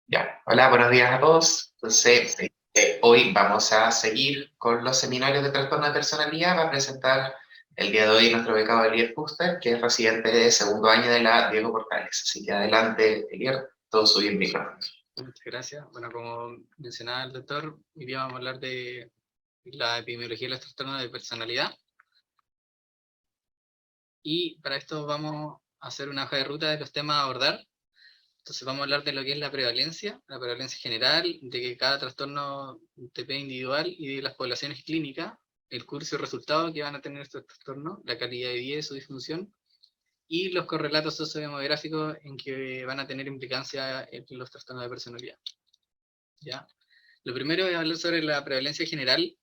Ya, hola, buenos días a todos. Entonces, hoy vamos a seguir con los seminarios de trastorno de personalidad. Va a presentar el día de hoy nuestro becado Elier Fuster, que es residente de segundo año de la Diego Portales. Así que adelante, Elier, todo suyo el micrófono. Muchas gracias. Bueno, como mencionaba el doctor, hoy día vamos a hablar de la epidemiología de los trastornos de personalidad. Y para esto vamos a hacer una hoja de ruta de los temas a abordar. Entonces vamos a hablar de lo que es la prevalencia general, de que cada trastorno TP individual y de las poblaciones clínicas, el curso y resultado que van a tener estos trastornos, la calidad de vida y su disfunción, y los correlatos sociodemográficos en que van a tener implicancia en los trastornos de personalidad. ¿Ya? Lo primero es hablar sobre la prevalencia general.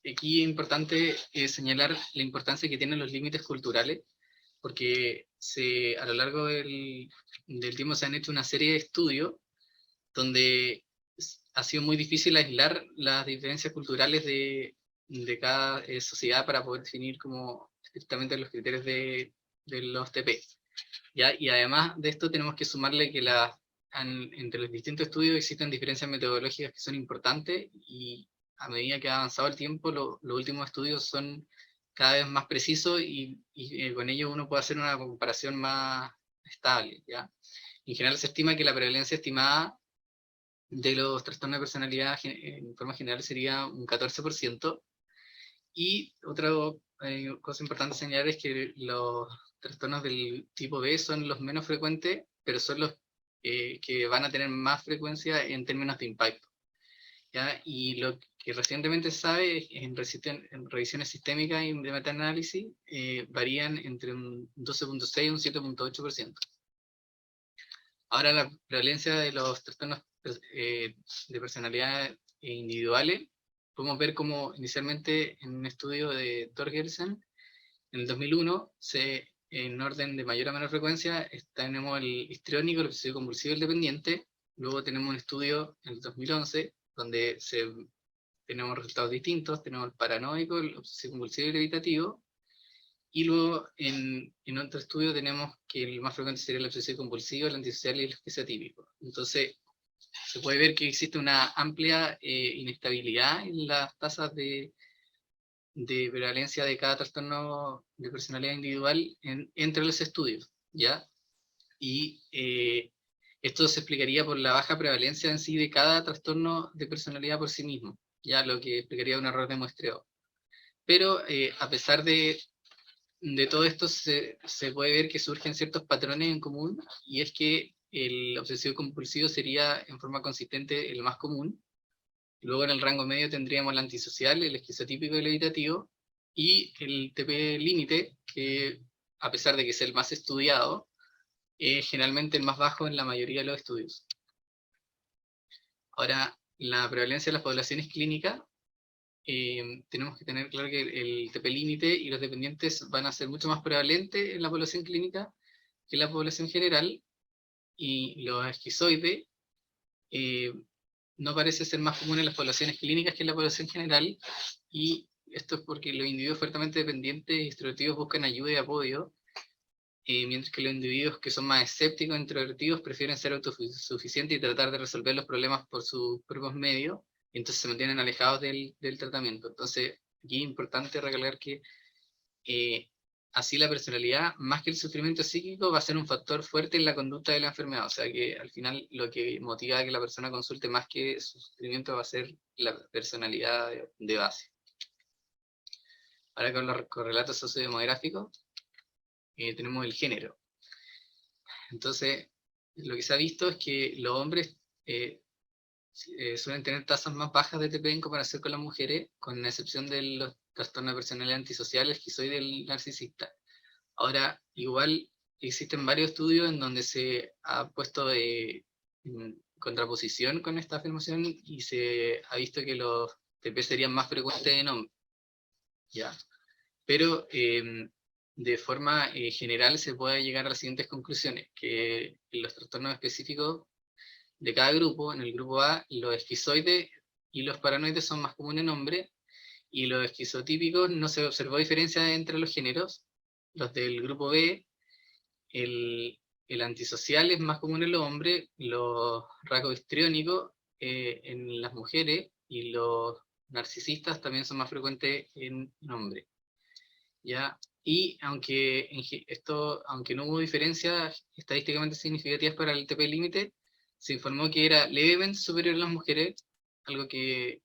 Aquí es importante señalar la importancia que tienen los límites culturales, porque a lo largo del tiempo se han hecho una serie de estudios donde ha sido muy difícil aislar las diferencias culturales de cada sociedad para poder definir como estrictamente los criterios de los TP. ¿Ya? Y además de esto tenemos que sumarle que entre los distintos estudios existen diferencias metodológicas que son importantes, y a medida que ha avanzado el tiempo, los últimos estudios son cada vez más precisos, y con ello uno puede hacer una comparación más estable. ¿Ya? En general se estima que la prevalencia estimada de los trastornos de personalidad en forma general sería un 14%, y otra cosa importante señalar es que los trastornos del tipo B son los menos frecuentes, pero son los que van a tener más frecuencia en términos de impacto. ¿Ya? Y lo que recientemente se sabe en revisiones sistémicas y de metaanálisis varían entre un 12.6 y un 7.8%. Ahora, la prevalencia de los trastornos de personalidad individuales, podemos ver como inicialmente en un estudio de Torgersen, en el 2001, en orden de mayor a menor frecuencia, tenemos el histriónico, el obsesivo compulsivo y el dependiente. Luego tenemos un estudio en el 2011, donde tenemos resultados distintos. Tenemos el paranoico, el obsesivo compulsivo y el evitativo. Y luego en otro estudio tenemos que el más frecuente sería el obsesivo compulsivo, el antisocial y el esquizotípico. Entonces, se puede ver que existe una amplia inestabilidad en las tasas de prevalencia de cada trastorno de personalidad individual entre los estudios, ¿ya? Y esto se explicaría por la baja prevalencia en sí de cada trastorno de personalidad por sí mismo, ya, lo que explicaría un error de muestreo. Pero a pesar de todo esto, se puede ver que surgen ciertos patrones en común, y es que el obsesivo compulsivo sería en forma consistente el más común. Luego en el rango medio tendríamos el antisocial, el esquizotípico y el evitativo, y el TP límite, que a pesar de que es el más estudiado, es generalmente el más bajo en la mayoría de los estudios. Ahora, la prevalencia de las poblaciones clínicas, tenemos que tener claro que el TP límite y los dependientes van a ser mucho más prevalentes en la población clínica que en la población general, y los esquizoides no parece ser más común en las poblaciones clínicas que en la población general, y esto es porque los individuos fuertemente dependientes y extrovertidos buscan ayuda y apoyo, mientras que los individuos que son más escépticos e introvertidos prefieren ser autosuficientes y tratar de resolver los problemas por sus propios medios, y entonces se mantienen alejados del tratamiento. Entonces, aquí es importante recalcar que eh, así la personalidad, más que el sufrimiento psíquico, va a ser un factor fuerte en la conducta de la enfermedad. O sea que al final lo que motiva a que la persona consulte más que su sufrimiento va a ser la personalidad de base. Ahora, con los correlatos sociodemográficos, tenemos el género. Entonces, lo que se ha visto es que los hombres suelen tener tasas más bajas de TP en comparación con las mujeres, con la excepción de los trastornos de personalidad antisocial, esquizoide y el narcisista. Ahora, igual existen varios estudios en donde se ha puesto en contraposición con esta afirmación, y se ha visto que los TP serían más frecuentes en hombres, ¿ya? Pero de forma general se puede llegar a las siguientes conclusiones: que los trastornos específicos de cada grupo, en el grupo A, los esquizoides y los paranoides son más comunes en hombres, y los esquizotípicos no se observó diferencia entre los géneros. Los del grupo B, el antisocial es más común en los hombres, los rasgos histriónicos en las mujeres, y los narcisistas también son más frecuentes en hombres. ¿Ya? Y aunque no hubo diferencias estadísticamente significativas para el TP límite, se informó que era levemente superior en las mujeres, algo que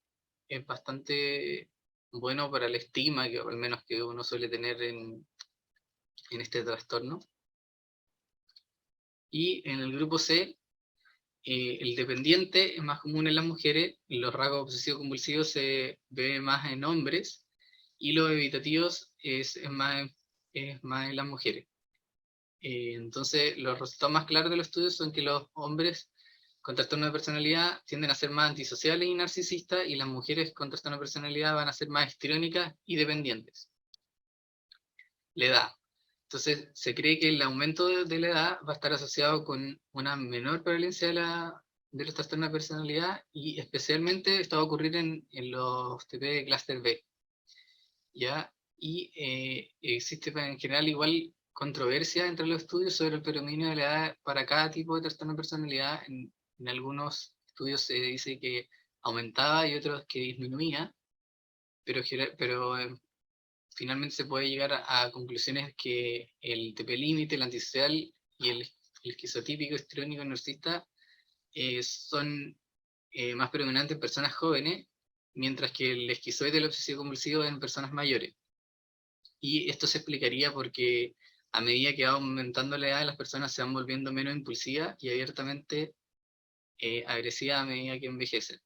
es bastante bueno para la estima, que al menos que uno suele tener en este trastorno. Y en el grupo C, el dependiente es más común en las mujeres, los rasgos obsesivos compulsivos se ve más en hombres, y los evitativos es más en las mujeres. Entonces, los resultados más claros de los estudios son que los hombres con trastorno de personalidad tienden a ser más antisociales y narcisistas, y las mujeres con trastorno de personalidad van a ser más histriónicas y dependientes. La edad. Entonces, se cree que el aumento de la edad va a estar asociado con una menor prevalencia de los trastornos de personalidad, y especialmente esto va a ocurrir en los TP de clúster B. ¿Ya? Y existe en general igual controversia entre los estudios sobre el predominio de la edad para cada tipo de trastorno de personalidad. En algunos estudios se dice que aumentaba y otros que disminuía, pero finalmente se puede llegar a conclusiones que el TP límite, el antisocial y el esquizotípico, histriónico, narcisista son más predominantes en personas jóvenes, mientras que el esquizoide y el obsesivo compulsivo en personas mayores. Y esto se explicaría porque a medida que va aumentando la edad, las personas se van volviendo menos impulsivas y abiertamente agresivas a medida que envejecen.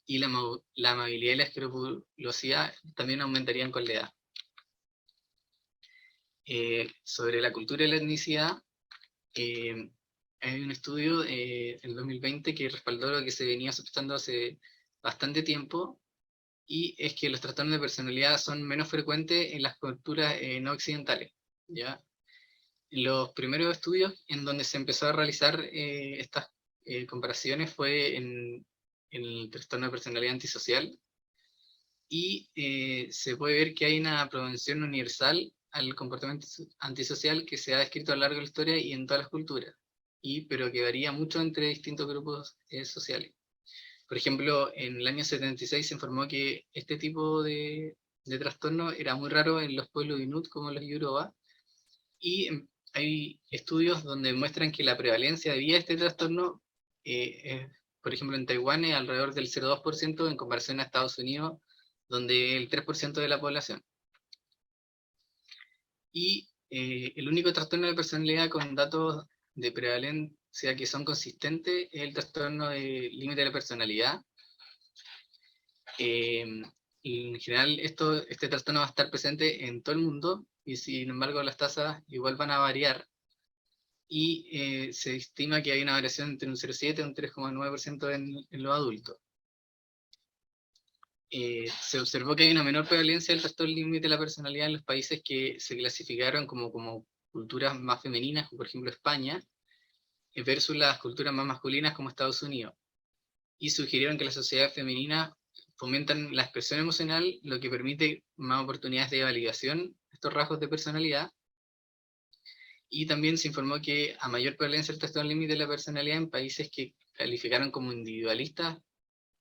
Y la amabilidad y la escrupulosidad también aumentarían con la edad. Sobre la cultura y la etnicidad, hay un estudio en 2020 que respaldó lo que se venía sospechando hace bastante tiempo, y es que los trastornos de personalidad son menos frecuentes en las culturas no occidentales. ¿Ya? Los primeros estudios en donde se empezó a realizar estas comparaciones fue en el trastorno de personalidad antisocial, y se puede ver que hay una propensión universal al comportamiento antisocial que se ha descrito a lo largo de la historia y en todas las culturas, pero que varía mucho entre distintos grupos sociales. Por ejemplo, en el año 76 se informó que este tipo de trastorno era muy raro en los pueblos inuit como los yoruba, y hay estudios donde muestran que la prevalencia de este trastorno, por ejemplo, en Taiwán es alrededor del 0,2% en comparación a Estados Unidos, donde el 3% de la población. Y el único trastorno de personalidad con datos de prevalencia que son consistentes es el trastorno de límite de la personalidad. En general, este trastorno va a estar presente en todo el mundo, y sin embargo las tasas igual van a variar, y se estima que hay una variación entre un 0,7 y un 3,9% en los adultos. Se observó que hay una menor prevalencia del trastorno límite de la personalidad en los países que se clasificaron como culturas más femeninas, como por ejemplo España, versus las culturas más masculinas como Estados Unidos. Y sugirieron que las sociedades femeninas fomentan la expresión emocional, lo que permite más oportunidades de validación de estos rasgos de personalidad. Y también se informó que a mayor prevalencia del trastorno límite de la personalidad en países que calificaron como individualistas,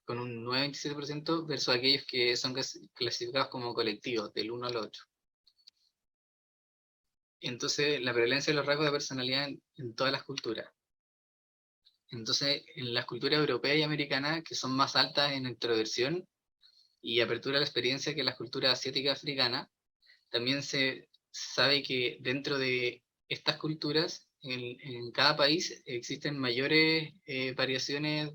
con un 9,27%, versus aquellos que son clasificados como colectivos, del 1 al 8. Entonces, la prevalencia de los rasgos de personalidad en todas las culturas. Entonces, en las culturas europeas y americanas, que son más altas en introversión y apertura a la experiencia que las culturas asiáticas y africanas, también se sabe que dentro de estas culturas, en cada país existen mayores variaciones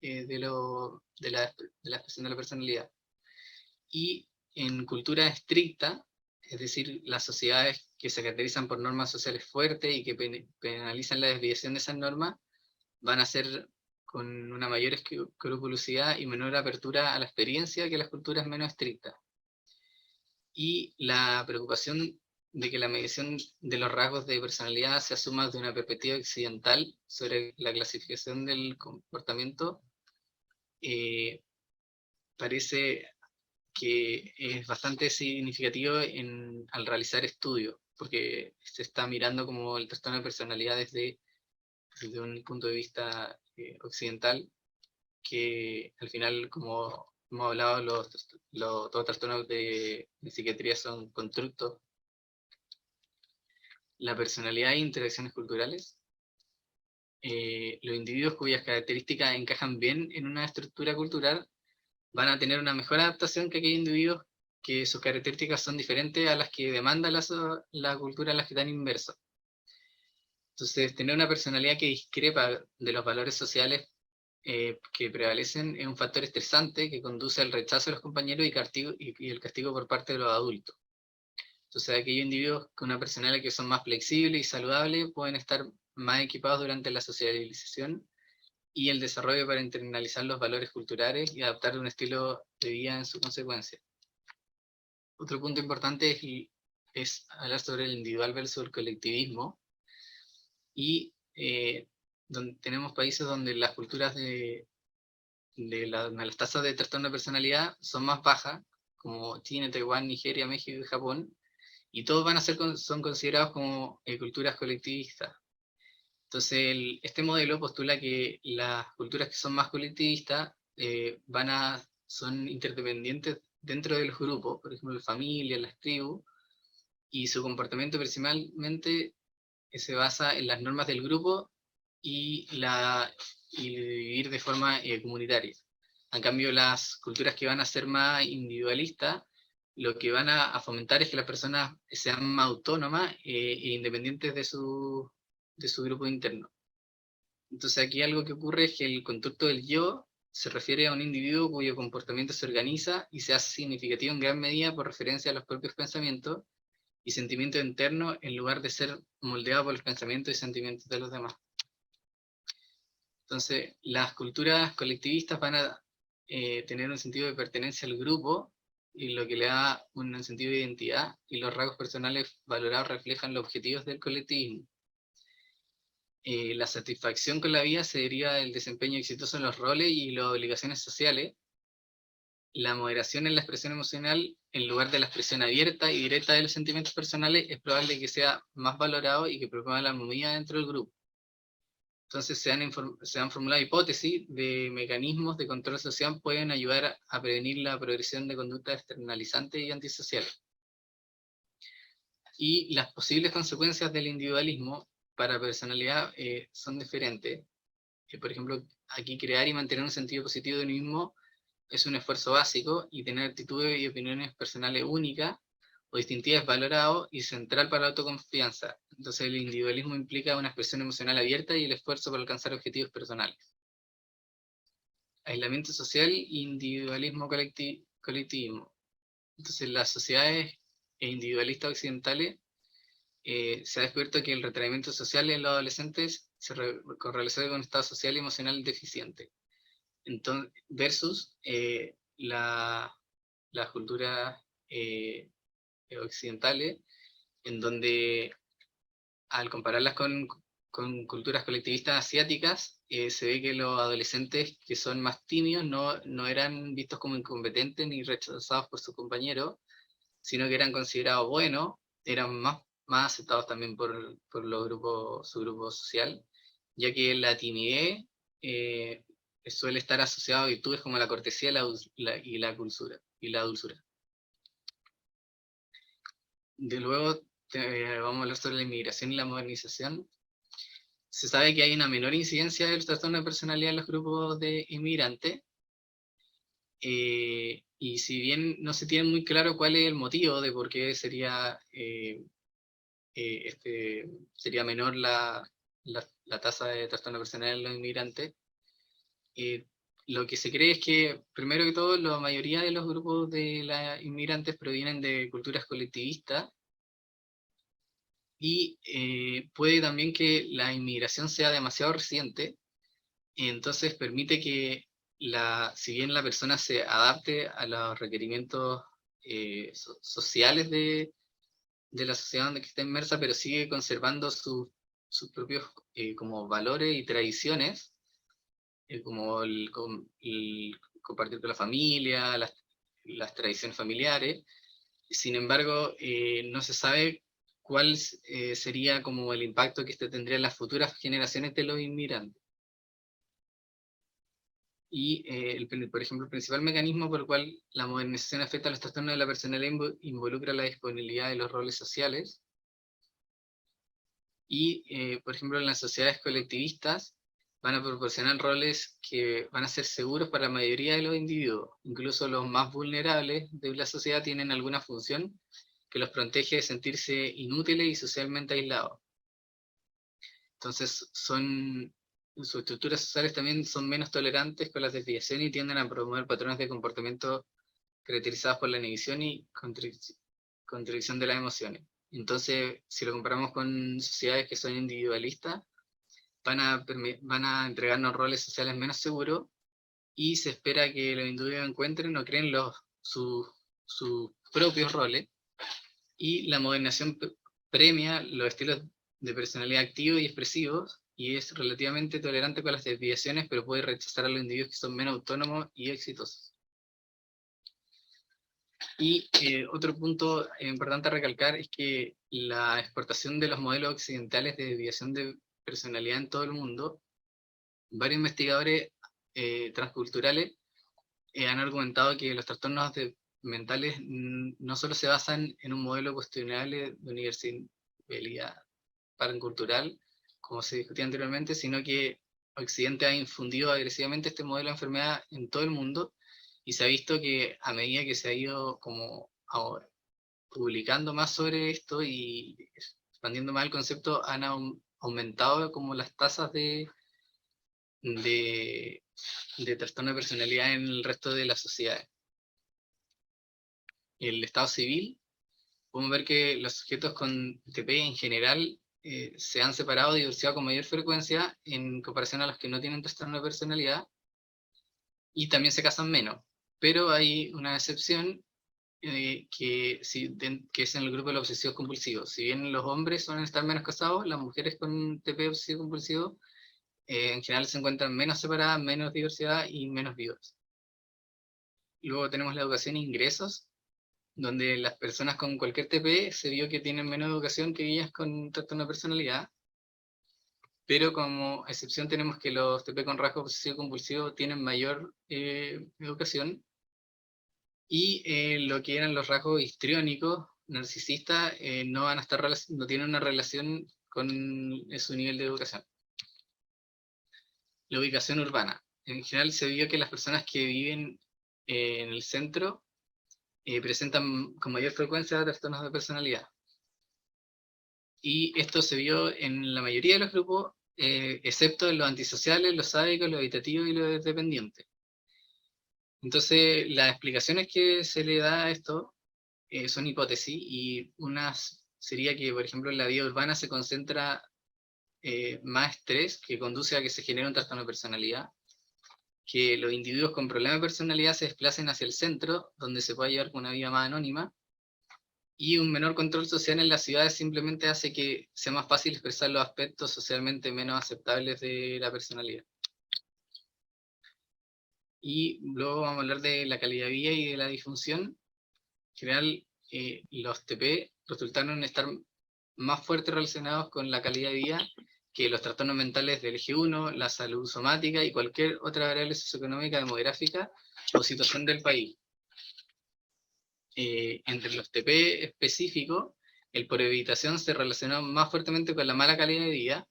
de la expresión de la personalidad. Y en cultura estricta, es decir, las sociedades que se caracterizan por normas sociales fuertes y que penalizan la desviación de esas normas, van a ser con una mayor escrupulosidad y menor apertura a la experiencia que las culturas menos estrictas. Y la preocupación de que la medición de los rasgos de personalidad se asuma de una perspectiva occidental sobre la clasificación del comportamiento parece que es bastante significativo al realizar estudios. porque se está mirando como el trastorno de personalidad desde un punto de vista occidental, que al final, como hemos hablado, todos trastornos de psiquiatría son constructos. La personalidad e interacciones culturales. Los individuos cuyas características encajan bien en una estructura cultural van a tener una mejor adaptación que aquellos individuos que sus características son diferentes a las que demanda la cultura en la que están inmersos. Entonces, tener una personalidad que discrepa de los valores sociales que prevalecen es un factor estresante que conduce al rechazo de los compañeros y el castigo por parte de los adultos. Entonces, aquellos individuos con una personalidad que son más flexibles y saludables pueden estar más equipados durante la socialización y el desarrollo para internalizar los valores culturales y adaptar un estilo de vida en su consecuencia. Otro punto importante es hablar sobre el individual versus el colectivismo, y donde tenemos países donde las culturas las tasas de trastorno de personalidad son más bajas, como China, Taiwán, Nigeria, México y Japón, y todos son considerados como culturas colectivistas. Entonces, este modelo postula que las culturas que son más colectivistas son interdependientes dentro de los grupos, por ejemplo, las familias, las tribus, y su comportamiento principalmente se basa en las normas del grupo y vivir de forma comunitaria. En cambio, las culturas que van a ser más individualistas, lo que van a fomentar es que las personas sean más autónomas e independientes de su grupo interno. Entonces aquí algo que ocurre es que el constructo del yo se refiere a un individuo cuyo comportamiento se organiza y se hace significativo en gran medida por referencia a los propios pensamientos y sentimientos internos, en lugar de ser moldeado por los pensamientos y sentimientos de los demás. Entonces, las culturas colectivistas van a tener un sentido de pertenencia al grupo, y lo que le da un sentido de identidad, y los rasgos personales valorados reflejan los objetivos del colectivismo. La satisfacción con la vida se deriva del desempeño exitoso en los roles y las obligaciones sociales. La moderación en la expresión emocional, en lugar de la expresión abierta y directa de los sentimientos personales, es probable que sea más valorado y que promueva la armonía dentro del grupo. Entonces se han formulado hipótesis de mecanismos de control social pueden ayudar a prevenir la progresión de conductas externalizantes y antisociales. Y las posibles consecuencias del individualismo para la personalidad son diferentes. Por ejemplo, aquí crear y mantener un sentido positivo de uno mismo es un esfuerzo básico, y tener actitudes y opiniones personales únicas o distintivas es valorado y central para la autoconfianza. Entonces el individualismo implica una expresión emocional abierta y el esfuerzo por alcanzar objetivos personales. Aislamiento social e individualismo colectivismo. Entonces las sociedades individualistas occidentales se ha descubierto que el retraimiento social en los adolescentes se correlaciona con un estado social y emocional deficiente. Entonces, versus las culturas occidentales, en donde al compararlas con culturas colectivistas asiáticas, se ve que los adolescentes que son más tímidos no eran vistos como incompetentes ni rechazados por sus compañeros, sino que eran considerados buenos, eran más aceptados también por su grupo social, ya que la timidez suele estar asociado a virtudes como la cortesía y la dulzura. De luego vamos a hablar sobre la inmigración y la modernización. Se sabe que hay una menor incidencia del trastorno de personalidad en los grupos de inmigrantes, y si bien no se tiene muy claro cuál es el motivo de por qué sería menor la tasa de trastorno de personalidad en los inmigrantes, lo que se cree es que, primero que todo, la mayoría de los grupos de los inmigrantes provienen de culturas colectivistas, y puede también que la inmigración sea demasiado reciente, y entonces permite que, si bien la persona se adapte a los requerimientos sociales de la sociedad donde está inmersa, pero sigue conservando sus propios como valores y tradiciones, como el compartir con la familia, las tradiciones familiares. Sin embargo, no se sabe cuál sería como el impacto que este tendría en las futuras generaciones de los inmigrantes. Y, por ejemplo, el principal mecanismo por el cual la modernización afecta a los trastornos de la personalidad involucra la disponibilidad de los roles sociales. Y, por ejemplo, en las sociedades colectivistas van a proporcionar roles que van a ser seguros para la mayoría de los individuos. Incluso los más vulnerables de la sociedad tienen alguna función que los protege de sentirse inútiles y socialmente aislados. Entonces, sus estructuras sociales también son menos tolerantes con las desviaciones y tienden a promover patrones de comportamiento caracterizados por la inhibición y contradicción de las emociones. Entonces, si lo comparamos con sociedades que son individualistas, van a entregarnos roles sociales menos seguros y se espera que los individuos encuentren o creen sus propios roles, y la modernización premia los estilos de personalidad activos y expresivos y es relativamente tolerante con las desviaciones, pero puede rechazar a los individuos que son menos autónomos y exitosos. Y otro punto importante a recalcar es que la exportación de los modelos occidentales de desviación de personalidad en todo el mundo, varios investigadores transculturales han argumentado que los trastornos mentales no solo se basan en un modelo cuestionable de universalidad pancultural, como se discutía anteriormente, sino que Occidente ha infundido agresivamente este modelo de enfermedad en todo el mundo, y se ha visto que a medida que se ha ido como publicando más sobre esto y expandiendo más el concepto, han aumentado como las tasas de trastorno de personalidad en el resto de las sociedades. El estado civil, podemos ver que los sujetos con TP en general se han separado y divorciado con mayor frecuencia en comparación a los que no tienen trastorno de personalidad, y también se casan menos. Pero hay una excepción que es en el grupo de los obsesivos compulsivos. Si bien los hombres suelen estar menos casados, las mujeres con TP obsesivo compulsivo en general se encuentran menos separadas, menos diversidad y menos vivas. Luego tenemos la educación e ingresos, donde las personas con cualquier TP se vio que tienen menos educación que ellas con trastorno de personalidad, pero como excepción tenemos que los TP con rasgo obsesivo compulsivo tienen mayor educación, y lo que eran los rasgos histriónicos, narcisistas, no van a estar no tienen una relación con su nivel de educación. La ubicación urbana. En general se vio que las personas que viven en el centro presentan con mayor frecuencia trastornos de personalidad. Y esto se vio en la mayoría de los grupos, excepto en los antisociales, los sádicos, los evitativos y los dependientes. Entonces, las explicaciones que se le da a esto son hipótesis, y una sería que, por ejemplo, en la vida urbana se concentra más estrés que conduce a que se genere un trastorno de personalidad, que los individuos con problemas de personalidad se desplacen hacia el centro, donde se puede llevar una vida más anónima, y un menor control social en las ciudades simplemente hace que sea más fácil expresar los aspectos socialmente menos aceptables de la personalidad. Y luego vamos a hablar de la calidad de vida y de la disfunción. En general, los TP resultaron estar más fuertes relacionados con la calidad de vida que los trastornos mentales del eje 1, la salud somática y cualquier otra variable socioeconómica, demográfica o situación del país. Entre los TP específicos, el por evitación se relacionó más fuertemente con la mala calidad de vida.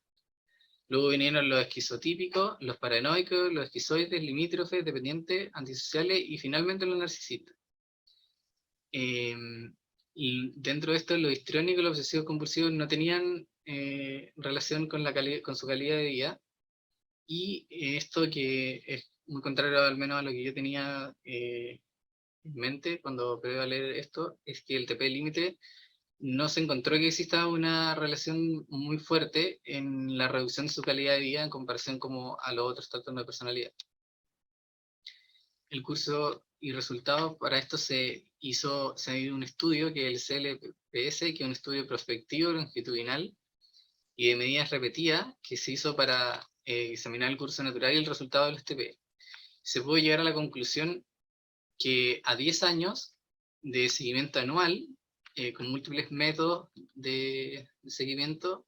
Luego vinieron los esquizotípicos, los paranoicos, los esquizoides, limítrofes, dependientes, antisociales y finalmente los narcisistas. Y dentro de esto, los histriónicos y los obsesivos compulsivos no tenían relación con su calidad de vida. Y esto, que es muy contrario al menos a lo que yo tenía en mente cuando empecé a leer esto, es que el TP límite no se encontró que exista una relación muy fuerte en la reducción de su calidad de vida en comparación como a los otros trastornos de personalidad. El curso y resultados para esto se ha ido un estudio que es el CLPS, que es un estudio prospectivo longitudinal y de medidas repetidas que se hizo para examinar el curso natural y el resultado del TP. Se pudo llegar a la conclusión que a 10 años de seguimiento anual, con múltiples métodos de seguimiento,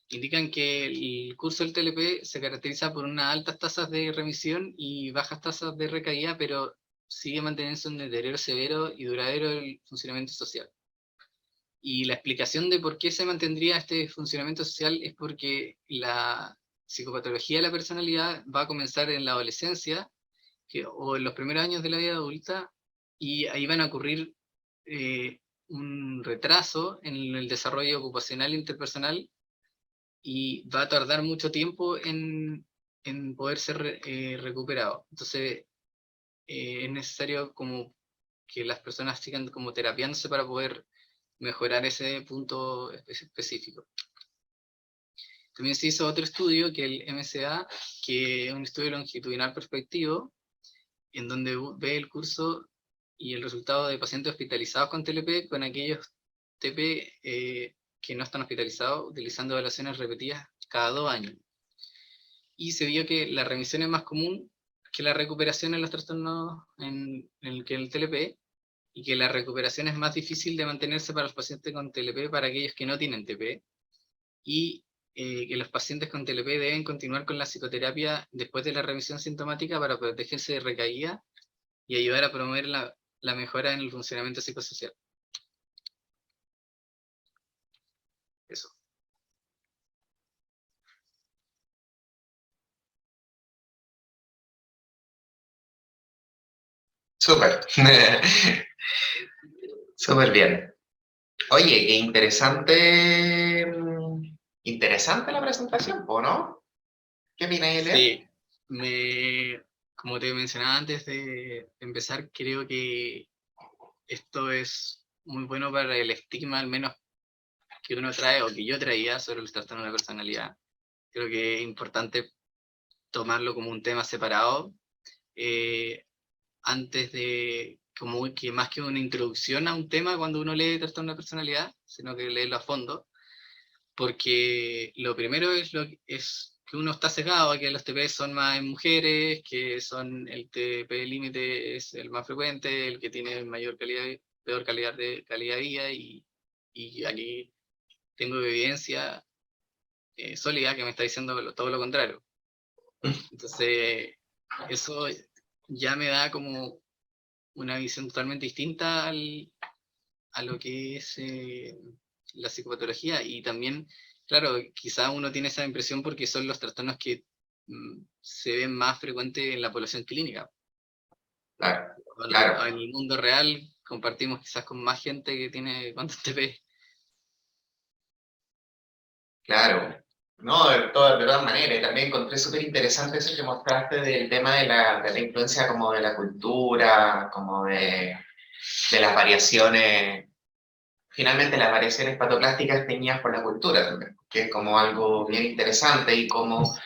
indican que el curso del TLP se caracteriza por unas altas tasas de remisión y bajas tasas de recaída, pero sigue manteniendo un deterioro severo y duradero del funcionamiento social. Y la explicación de por qué se mantendría este funcionamiento social es porque la psicopatología de la personalidad va a comenzar en la adolescencia o en los primeros años de la vida adulta, y ahí van a ocurrir un retraso en el desarrollo ocupacional e interpersonal, y va a tardar mucho tiempo en poder ser recuperado. Entonces, es necesario como que las personas sigan como terapiándose para poder mejorar ese punto específico. También se hizo otro estudio, que el MCA, que es un estudio longitudinal perspectivo, en donde ve el curso y el resultado de pacientes hospitalizados con TLP con aquellos TP que no están hospitalizados, utilizando evaluaciones repetidas cada 2 años. Y se vio que la remisión es más común que la recuperación en los trastornos en el TLP, y que la recuperación es más difícil de mantenerse para los pacientes con TLP para aquellos que no tienen TP, y que los pacientes con TLP deben continuar con la psicoterapia después de la remisión sintomática para protegerse de recaída y ayudar a promover la mejora en el funcionamiento psicosocial. Eso. Súper. Súper bien. Oye, qué interesante, interesante la presentación, ¿o no? ¿Qué opinas, Elian? Sí, como te mencionaba antes de empezar, creo que esto es muy bueno para el estigma, al menos que uno trae o que yo traía sobre el trastorno de la personalidad. Creo que es importante tomarlo como un tema separado, antes de, como que más que una introducción a un tema cuando uno lee trastorno de personalidad, sino que leerlo a fondo, porque lo primero es que uno está sesgado a que los TP son más en mujeres, que son el TP límite es el más frecuente, el que tiene mayor calidad, peor calidad de vida, y aquí tengo evidencia sólida que me está diciendo todo lo contrario. Entonces, eso ya me da como una visión totalmente distinta a lo que es la psicopatología. Y también, claro, quizá uno tiene esa impresión porque son los trastornos que se ven más frecuentes en la población clínica. Claro, En claro, el mundo real compartimos quizás con más gente que tiene cuántos TP. claro. No, de todas maneras. Y también encontré súper interesante eso que mostraste del tema de la influencia como de la cultura, como de las variaciones, finalmente las variaciones patoplásticas teñidas por la cultura también, que es como algo bien interesante y como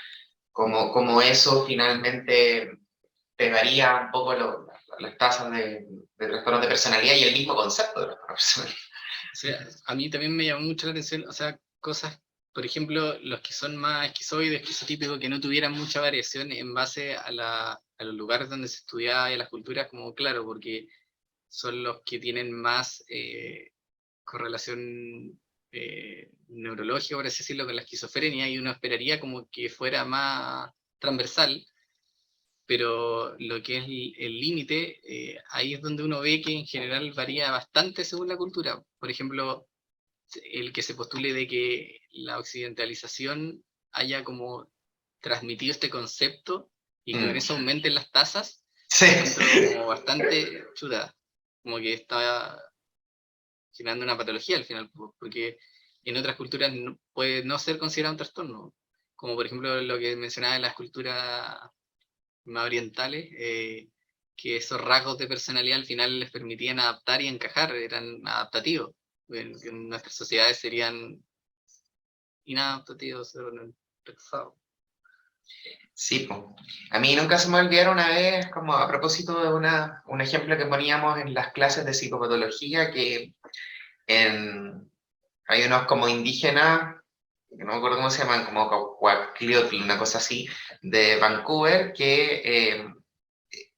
eso finalmente te varía un poco las tasas de trastornos de personalidad y el mismo concepto de trastorno de personalidad. O sea, a mí también me llamó mucho la atención, o sea, cosas, por ejemplo, los que son más esquizoides, esquizotípicos, que no tuvieran mucha variación en base a los lugares donde se estudiaba y a las culturas, como claro, porque son los que tienen más correlación neurológica, por así decirlo, con la esquizofrenia, y uno esperaría como que fuera más transversal, pero lo que es el límite, ahí es donde uno ve que en general varía bastante según la cultura. Por ejemplo, el que se postule de que la occidentalización haya como transmitido este concepto y que con eso aumenten las tasas, Sí. lo encuentro como bastante chuda, como que está generando una patología al final, porque en otras culturas puede no ser considerado un trastorno, como por ejemplo lo que mencionaba en las culturas más orientales, que esos rasgos de personalidad al final les permitían adaptar y encajar, eran adaptativos. En nuestras sociedades serían inadaptativos, retrasados. Sí, po. A mí nunca se me olvidaron una vez, como a propósito de un ejemplo que poníamos en las clases de psicopatología, que hay unos como indígenas, que no me acuerdo cómo se llaman, como Coahuiltli, una cosa así, de Vancouver, que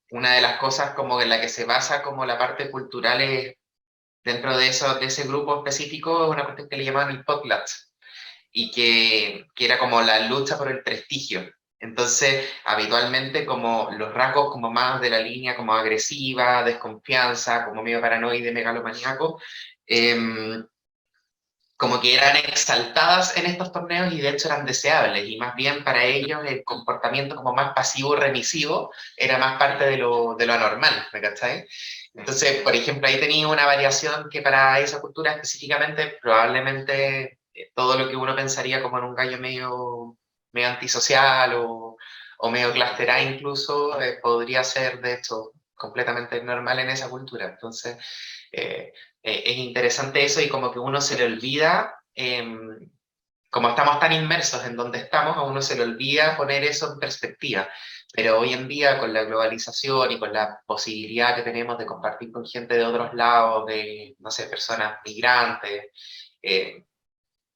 una de las cosas como en la que se basa como la parte cultural es dentro de ese grupo específico, una cuestión que le llamaban el potlatch, y que era como la lucha por el prestigio. Entonces, habitualmente como los rasgos como más de la línea como agresiva, desconfianza, como medio paranoide, megalomaníaco, como que eran exaltadas en estos torneos y de hecho eran deseables, y más bien para ellos el comportamiento como más pasivo-remisivo era más parte de lo anormal, ¿me cachai? Entonces, por ejemplo, ahí tenía una variación que para esa cultura específicamente, probablemente todo lo que uno pensaría como en un gallo medio antisocial o medio cluster A incluso, podría ser de hecho completamente normal en esa cultura. Entonces, eh, es interesante eso y como que uno se le olvida, como estamos tan inmersos en donde estamos, a uno se le olvida poner eso en perspectiva. Pero hoy en día, con la globalización y con la posibilidad que tenemos de compartir con gente de otros lados, de, no sé, personas migrantes, eh,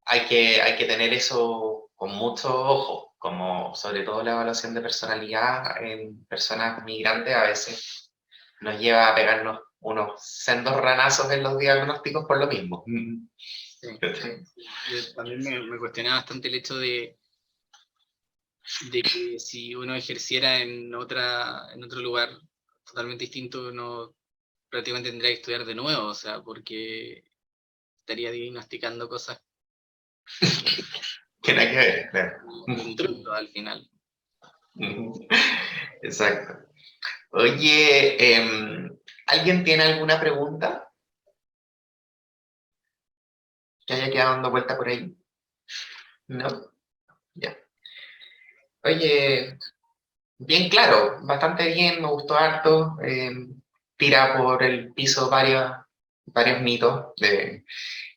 hay que tener eso con mucho ojo, como sobre todo la evaluación de personalidad en personas migrantes a veces nos lleva a pegarnos unos sendos ranazos en los diagnósticos por lo mismo. Sí. Yo también me cuestionaba bastante el hecho de que si uno ejerciera en otro lugar totalmente distinto, uno prácticamente tendría que estudiar de nuevo, o sea, porque estaría diagnosticando cosas Que nada que ver, claro. de un truco al final. Exacto. Oye, ¿alguien tiene alguna pregunta que haya quedado dando vuelta por ahí? ¿No? Ya. Oye, bien claro, bastante bien, me gustó harto. Tira por el piso varios mitos.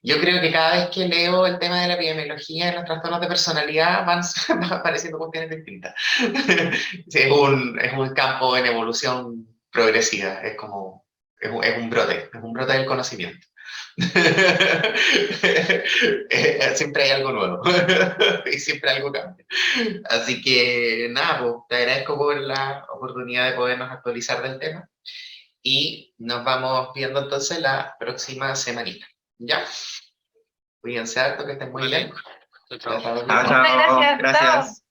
Yo creo que cada vez que leo el tema de la epidemiología en los trastornos de personalidad van apareciendo cuestiones distintas. Sí, es un campo en evolución progresiva, es como, es un brote del conocimiento. Siempre hay algo nuevo y siempre algo cambia. Así que nada, pues, te agradezco por la oportunidad de podernos actualizar del tema y nos vamos viendo entonces la próxima semanita. ¿Ya? Cuídense harto, que estén muy Vale, bien. chao, chao. Chao, Chao, chao. Gracias.